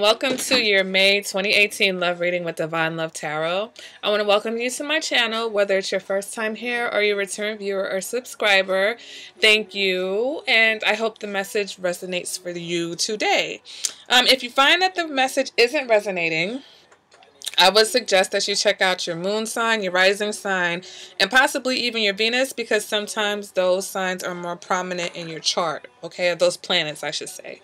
welcome to your May 2018 love reading with Divine Love Tarot. I want to welcome you to my channel, whether it's your first time here or your return viewer or subscriber. Thank you, and I hope the message resonates for you today. If you find that the message isn't resonating, I would suggest that you check out your moon sign, your rising sign, and possibly even your Venus, because sometimes those signs are more prominent in your chart, okay? Or those planets, I should say.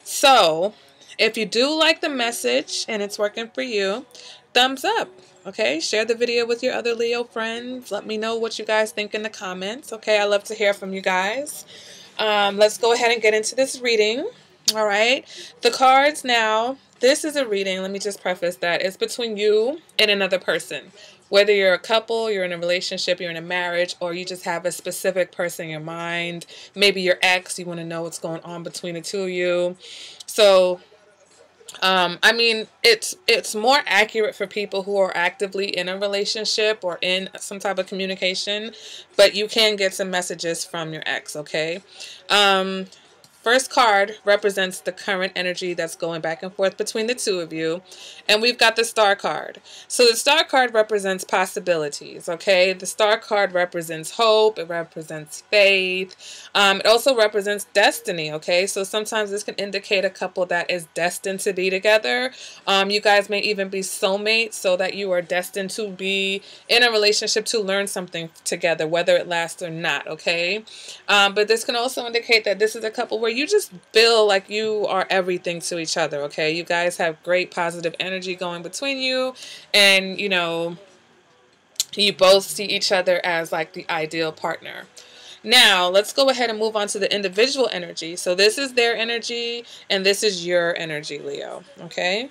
So, if you do like the message and it's working for you, thumbs up, okay? Share the video with your other Leo friends. Let me know what you guys think in the comments, okay? I love to hear from you guys. Let's go ahead and get into this reading, all right? The cards now, this is a reading, let me just preface that. It's between you and another person. Whether you're a couple, you're in a relationship, you're in a marriage, or you just have a specific person in your mind. Maybe your ex, you want to know what's going on between the two of you. So, I mean, it's more accurate for people who are actively in a relationship or in some type of communication, but you can get some messages from your ex, okay? First card represents the current energy that's going back and forth between the two of you. And we've got the Star card. So the Star card represents possibilities, okay? The Star card represents hope. It represents faith. It also represents destiny, okay? So sometimes this can indicate a couple that is destined to be together. You guys may even be soulmates, so that you are destined to be in a relationship to learn something together, whether it lasts or not, okay? But this can also indicate that this is a couple where you just feel like you are everything to each other, okay? You guys have great positive energy going between you, and, you know, you both see each other as like the ideal partner. Now, let's go ahead and move on to the individual energy. So this is their energy, and this is your energy, Leo, okay?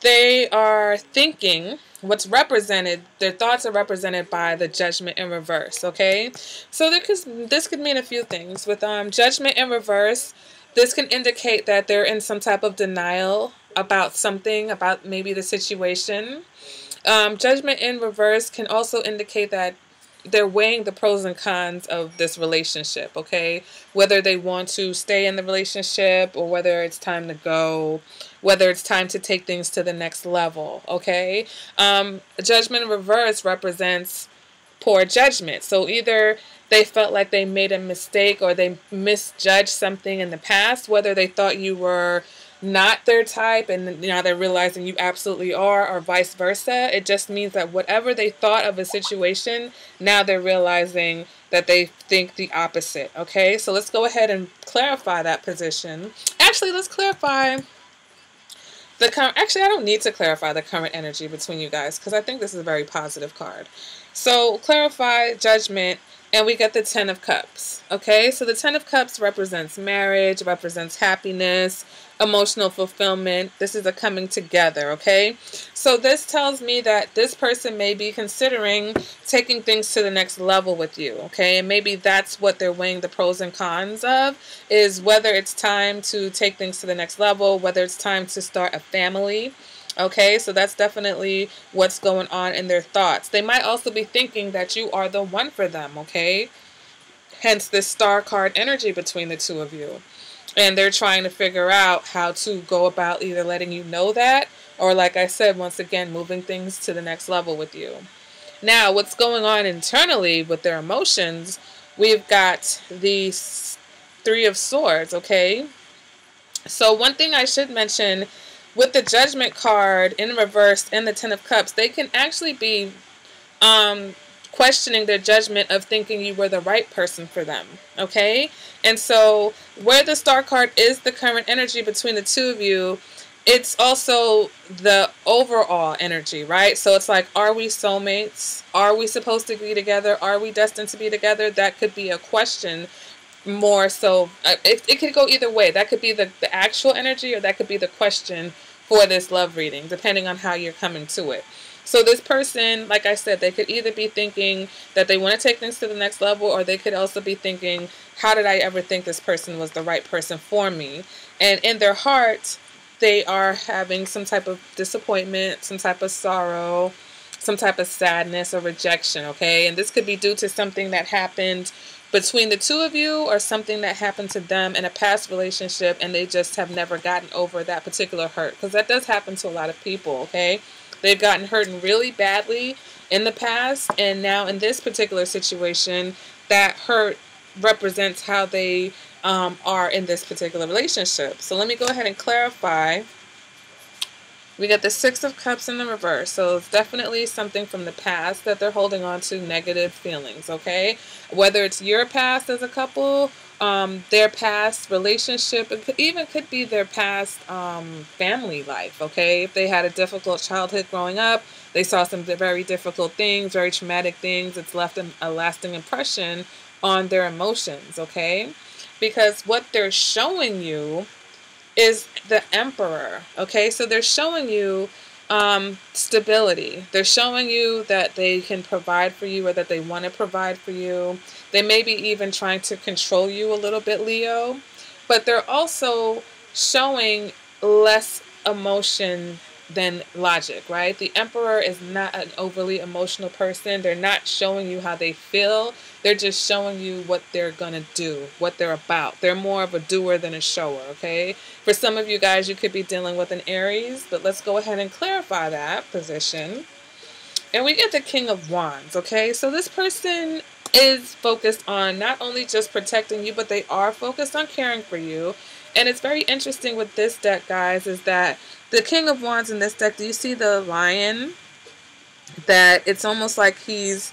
They are thinking, what's represented, their thoughts are represented by the Judgment in reverse, okay? So this could mean a few things. With Judgment in reverse, this can indicate that they're in some type of denial about something, about maybe the situation. Judgment in reverse can also indicate that they're weighing the pros and cons of this relationship, okay? Whether they want to stay in the relationship or whether it's time to go, whether it's time to take things to the next level, okay? Judgment in reverse represents poor judgment. So either they felt like they made a mistake or they misjudged something in the past, whether they thought you were not their type and now they're realizing you absolutely are, or vice versa. It just means that whatever they thought of a situation, now they're realizing that they think the opposite, okay? So let's go ahead and clarify that position. Actually, let's clarify the current. Actually, I don't need to clarify the current energy between you guys because I think this is a very positive card. So clarify Judgment, and we get the Ten of Cups, okay? So the Ten of Cups represents marriage, represents happiness, emotional fulfillment. This is a coming together, okay? So this tells me that this person may be considering taking things to the next level with you, okay? And maybe that's what they're weighing the pros and cons of, is whether it's time to take things to the next level, whether it's time to start a family. Okay, so that's definitely what's going on in their thoughts. They might also be thinking that you are the one for them, okay? Hence this Star card energy between the two of you. And they're trying to figure out how to go about either letting you know that, or like I said, once again, moving things to the next level with you. Now, what's going on internally with their emotions, we've got the Three of Swords, okay? So one thing I should mention, with the Judgment card in reverse and the Ten of Cups, they can actually be questioning their judgment of thinking you were the right person for them, okay? And so where the Star card is the current energy between the two of you, it's also the overall energy, right? So it's like, are we soulmates? Are we supposed to be together? Are we destined to be together? That could be a question more so. It could go either way. That could be the actual energy, or that could be the question for this love reading, depending on how you're coming to it. So this person, like I said, they could either be thinking that they want to take things to the next level, or they could also be thinking, how did I ever think this person was the right person for me? And in their heart, they are having some type of disappointment, some type of sorrow, some type of sadness or rejection, okay? And this could be due to something that happened between the two of you, or something that happened to them in a past relationship and they just have never gotten over that particular hurt. Because that does happen to a lot of people, okay? They've gotten hurt really badly in the past, and now in this particular situation, that hurt represents how they are in this particular relationship. So let me go ahead and clarify. We got the Six of Cups in the reverse. So it's definitely something from the past that they're holding on to, negative feelings, okay? Whether it's your past as a couple, their past relationship, it even could be their past family life, okay? If they had a difficult childhood growing up, they saw some very difficult things, very traumatic things, it's left a lasting impression on their emotions, okay? Because what they're showing you is the Emperor, okay? So they're showing you stability. They're showing you that they can provide for you, or that they want to provide for you. They may be even trying to control you a little bit, Leo. But they're also showing less emotion than logic, right? The Emperor is not an overly emotional person. They're not showing you how they feel. They're just showing you what they're going to do, what they're about. They're more of a doer than a shower, okay? For some of you guys, you could be dealing with an Aries, but let's go ahead and clarify that position. And we get the King of Wands, okay? So this person is focused on not only just protecting you, but they are focused on caring for you. And it's very interesting with this deck, guys, is that the King of Wands in this deck, do you see the lion? That it's almost like he's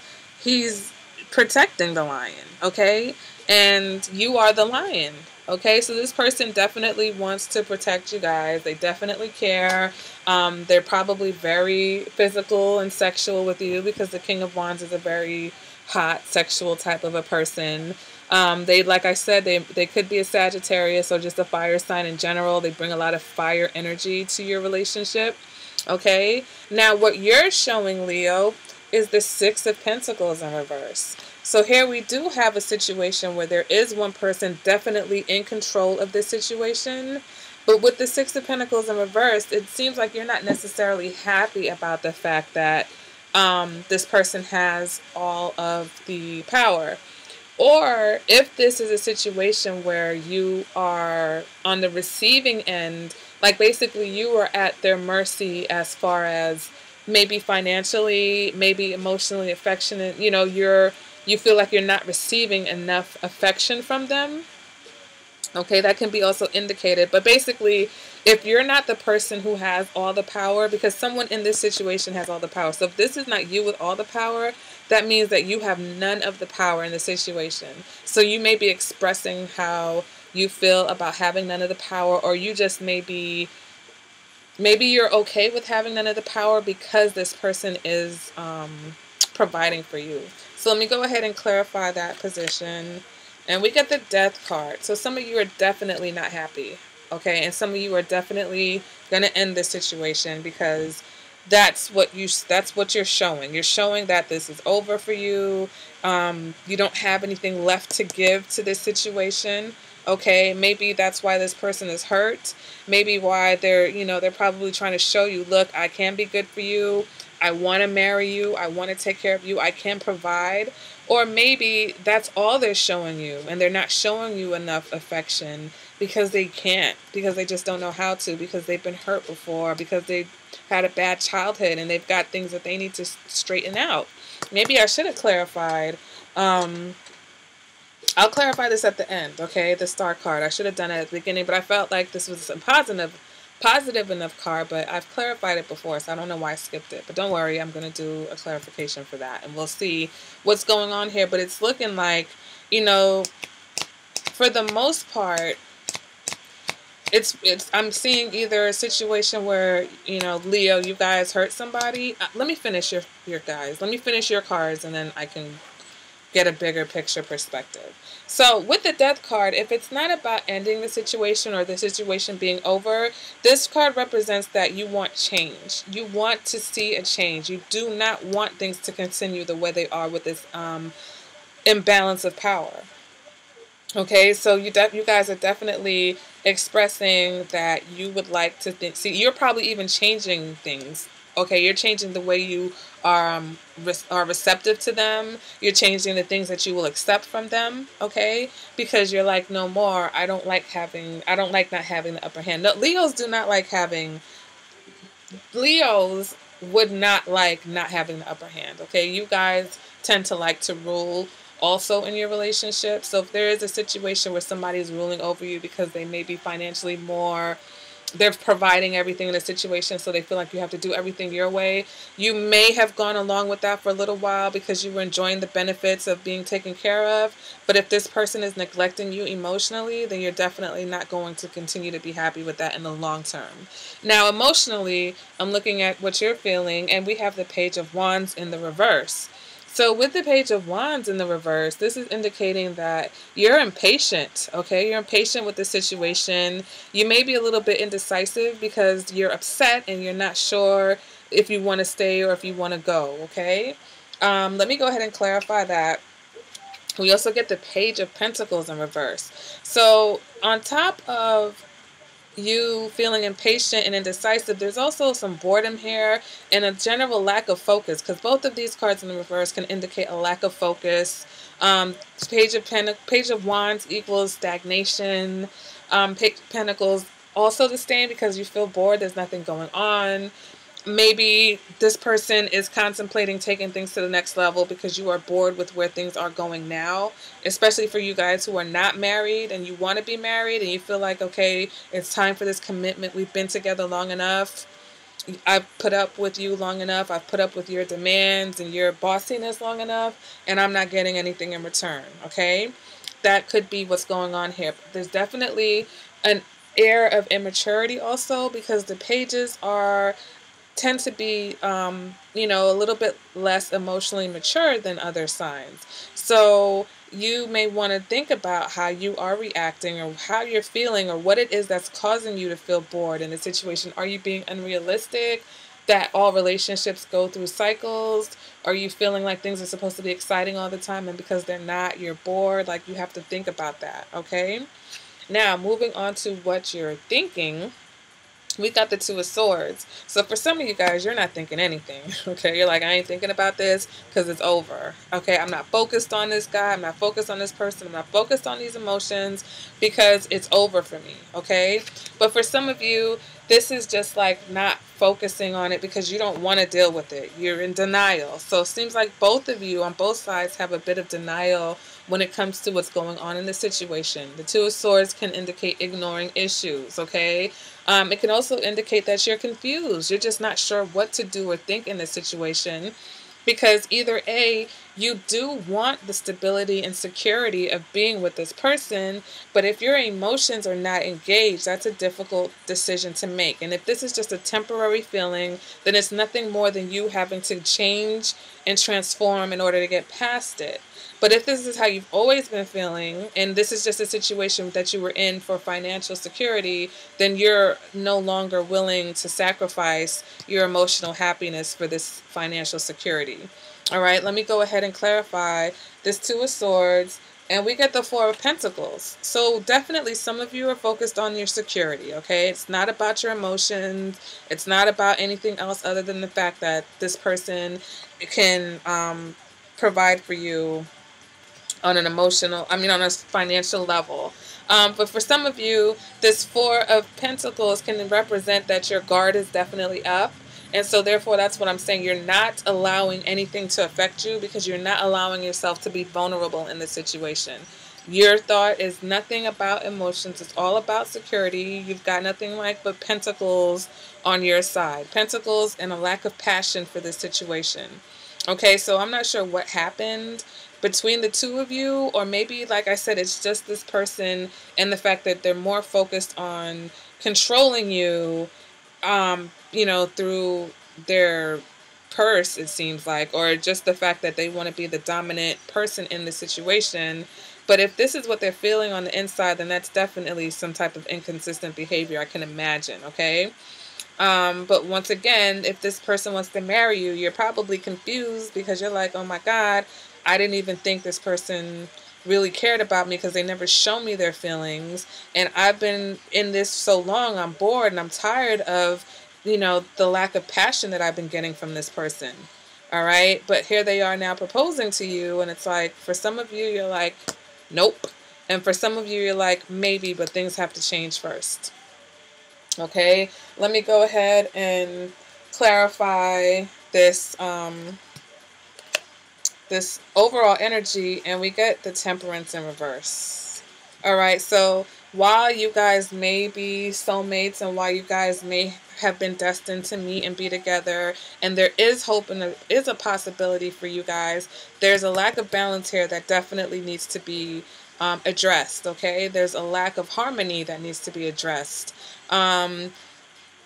protecting the lion, okay? And you are the lion, okay? So this person definitely wants to protect you guys. They definitely care. They're probably very physical and sexual with you, because the King of Wands is a very hot, sexual type of a person. They, like I said, they could be a Sagittarius or just a fire sign in general. They bring a lot of fire energy to your relationship, okay? Now, what you're showing, Leo, is the Six of Pentacles in reverse. So here we do have a situation where there is one person definitely in control of this situation. But with the Six of Pentacles in reverse, it seems like you're not necessarily happy about the fact that this person has all of the power. Or if this is a situation where you are on the receiving end, like basically you are at their mercy as far as maybe financially, maybe emotionally affectionate, you know, you feel like you're not receiving enough affection from them. Okay, that can be also indicated. But basically, if you're not the person who has all the power, because someone in this situation has all the power. So if this is not you with all the power, that means that you have none of the power in the situation. So you may be expressing how you feel about having none of the power, or you just maybe you're okay with having none of the power because this person is providing for you. So let me go ahead and clarify that position. And we get the Death card. So some of you are definitely not happy, okay? And some of you are definitely going to end this situation, because that's what you're showing. You're showing that this is over for you. You don't have anything left to give to this situation. Okay, maybe that's why this person is hurt. Maybe why they're probably trying to show you, look, I can be good for you. I want to marry you. I want to take care of you. I can provide. Or maybe that's all they're showing you, and they're not showing you enough affection because they can't, because they just don't know how to, because they've been hurt before, because they've had a bad childhood and they've got things that they need to straighten out. Maybe I should have clarified. I'll clarify this at the end, okay? The Star card. I should have done it at the beginning, but I felt like this was a positive enough card, but I've clarified it before, so I don't know why I skipped it. But don't worry, I'm going to do a clarification for that, and we'll see what's going on here. But it's looking like, for the most part, I'm seeing either a situation where, Leo, you guys hurt somebody. Let me finish your guys. Let me finish your cards, and then I can get a bigger picture perspective. So with the Death card, if it's not about ending the situation or the situation being over, this card represents that you want change. You want to see a change. You do not want things to continue the way they are with this imbalance of power. Okay, so you guys are definitely expressing that you would like to think. See, you're probably even changing things. Okay, you're changing the way you are are receptive to them. You're changing the things that you will accept from them. Okay, because you're like, no more. I don't like having. I don't like not having the upper hand. No, Leos do not like having. Leos would not like not having the upper hand. Okay, you guys tend to like to rule also in your relationship. So if there is a situation where somebody is ruling over you because they may be financially more, they're providing everything in a situation, so they feel like you have to do everything your way. You may have gone along with that for a little while because you were enjoying the benefits of being taken care of. But if this person is neglecting you emotionally, then you're definitely not going to continue to be happy with that in the long term. Now, emotionally, I'm looking at what you're feeling, and we have the Page of Wands in the reverse. So with the Page of Wands in the reverse, this is indicating that you're impatient, okay? You're impatient with the situation. You may be a little bit indecisive because you're upset and you're not sure if you want to stay or if you want to go, okay? Let me go ahead and clarify that. We also get the Page of Pentacles in reverse. So on top of you feeling impatient and indecisive, there's also some boredom here and a general lack of focus, because both of these cards in the reverse can indicate a lack of focus. Page of Wands equals stagnation. Page of Pentacles also disdain because you feel bored. There's nothing going on. Maybe this person is contemplating taking things to the next level because you are bored with where things are going now, especially for you guys who are not married and you want to be married and you feel like, okay, it's time for this commitment. We've been together long enough. I've put up with you long enough. I've put up with your demands and your bossiness long enough, and I'm not getting anything in return, okay? That could be what's going on here. There's definitely an air of immaturity also, because the pages are tend to be, a little bit less emotionally mature than other signs. So you may want to think about how you are reacting or how you're feeling or what it is that's causing you to feel bored in a situation. Are you being unrealistic? That all relationships go through cycles? Are you feeling like things are supposed to be exciting all the time and because they're not, you're bored? Like, you have to think about that, okay? Now, moving on to what you're thinking, we got the Two of Swords. So for some of you guys, you're not thinking anything. Okay, you're like, I ain't thinking about this because it's over. Okay, I'm not focused on this guy. I'm not focused on this person. I'm not focused on these emotions because it's over for me. Okay, but for some of you, this is just like not focusing on it because you don't want to deal with it. You're in denial. So it seems like both of you on both sides have a bit of denial when it comes to what's going on in the situation. The Two of Swords can indicate ignoring issues, okay? It can also indicate that you're confused. You're just not sure what to do or think in this situation, because either A, you do want the stability and security of being with this person, but if your emotions are not engaged, that's a difficult decision to make. And if this is just a temporary feeling, then it's nothing more than you having to change and transform in order to get past it. But if this is how you've always been feeling, and this is just a situation that you were in for financial security, then you're no longer willing to sacrifice your emotional happiness for this financial security. All right, let me go ahead and clarify this Two of Swords, and we get the Four of Pentacles. So definitely some of you are focused on your security, okay? It's not about your emotions. It's not about anything else other than the fact that this person can provide for you on an on a financial level. But for some of you, this Four of Pentacles can represent that your guard is definitely up. And so therefore, that's what I'm saying. You're not allowing anything to affect you because you're not allowing yourself to be vulnerable in this situation. Your thought is nothing about emotions. It's all about security. You've got nothing like but pentacles on your side. Pentacles and a lack of passion for this situation. Okay, so I'm not sure what happened between the two of you, or maybe, like I said, it's just this person and the fact that they're more focused on controlling you, through their purse, it seems like, or just the fact that they want to be the dominant person in the situation. But if this is what they're feeling on the inside, then that's definitely some type of inconsistent behavior, I can imagine, okay? But once again, if this person wants to marry you, you're probably confused because you're like, oh my God, I didn't even think this person really cared about me because they never show me their feelings. And I've been in this so long, I'm bored and I'm tired of, you know, the lack of passion that I've been getting from this person. All right. But here they are now proposing to you. And it's like, for some of you, you're like, nope. And for some of you, you're like, maybe, but things have to change first. Okay. Let me go ahead and clarify this, this overall energy, and we get the Temperance in reverse. All right, so while you guys may be soulmates and while you guys may have been destined to meet and be together, and there is hope and there is a possibility for you guys, there's a lack of balance here that definitely needs to be addressed. Okay, there's a lack of harmony that needs to be addressed.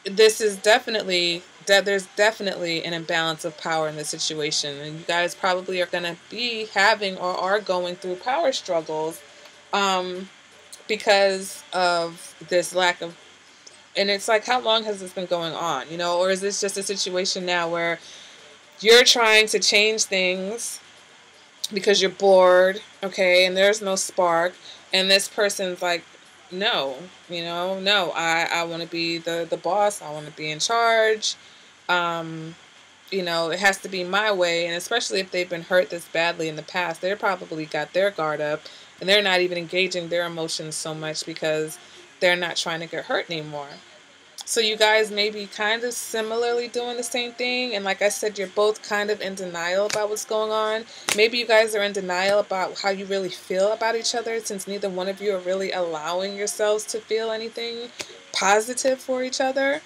This is definitely there's definitely an imbalance of power in this situation, and you guys probably are going to be having or are going through power struggles because of this lack of. And it's like, how long has this been going on, you know? Or is this just a situation now where you're trying to change things because you're bored, okay, and there's no spark, and this person's like, no, you know, no, I want to be the boss. I want to be in charge. You know, it has to be my way. And especially if they've been hurt this badly in the past, they're probably got their guard up and they're not even engaging their emotions so much because they're not trying to get hurt anymore. So you guys may be kind of similarly doing the same thing. And like I said, you're both kind of in denial about what's going on. Maybe you guys are in denial about how you really feel about each other, since neither one of you are really allowing yourselves to feel anything positive for each other.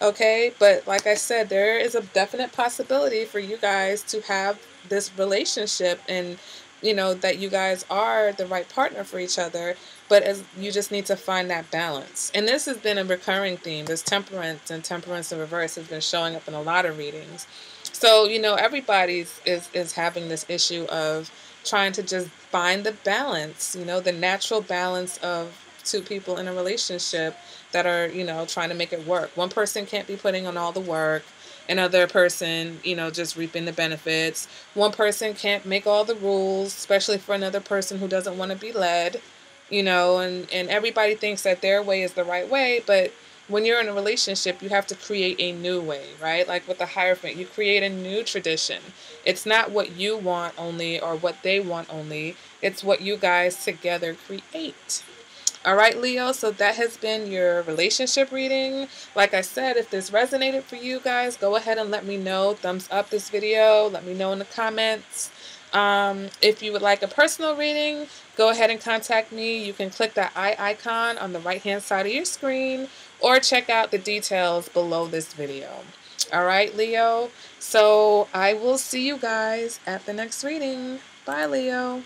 Okay, but like I said, there is a definite possibility for you guys to have this relationship, and you know that you guys are the right partner for each other, but as you just need to find that balance. And this has been a recurring theme. This temperance and temperance in reverse has been showing up in a lot of readings. So, you know, everybody's is having this issue of trying to just find the balance, you know, the natural balance of two people in a relationship that are, you know, trying to make it work. One person can't be putting on all the work, another person, you know, just reaping the benefits. One person can't make all the rules, especially for another person who doesn't want to be led, you know, and everybody thinks that their way is the right way. But when you're in a relationship, you have to create a new way, right? Like with the Hierophant, you create a new tradition. It's not what you want only or what they want only. It's what you guys together create. All right, Leo, so that has been your relationship reading. Like I said, if this resonated for you guys, go ahead and let me know. Thumbs up this video. Let me know in the comments. If you would like a personal reading, go ahead and contact me. You can click that eye icon on the right-hand side of your screen or check out the details below this video. All right, Leo. So I will see you guys at the next reading. Bye, Leo.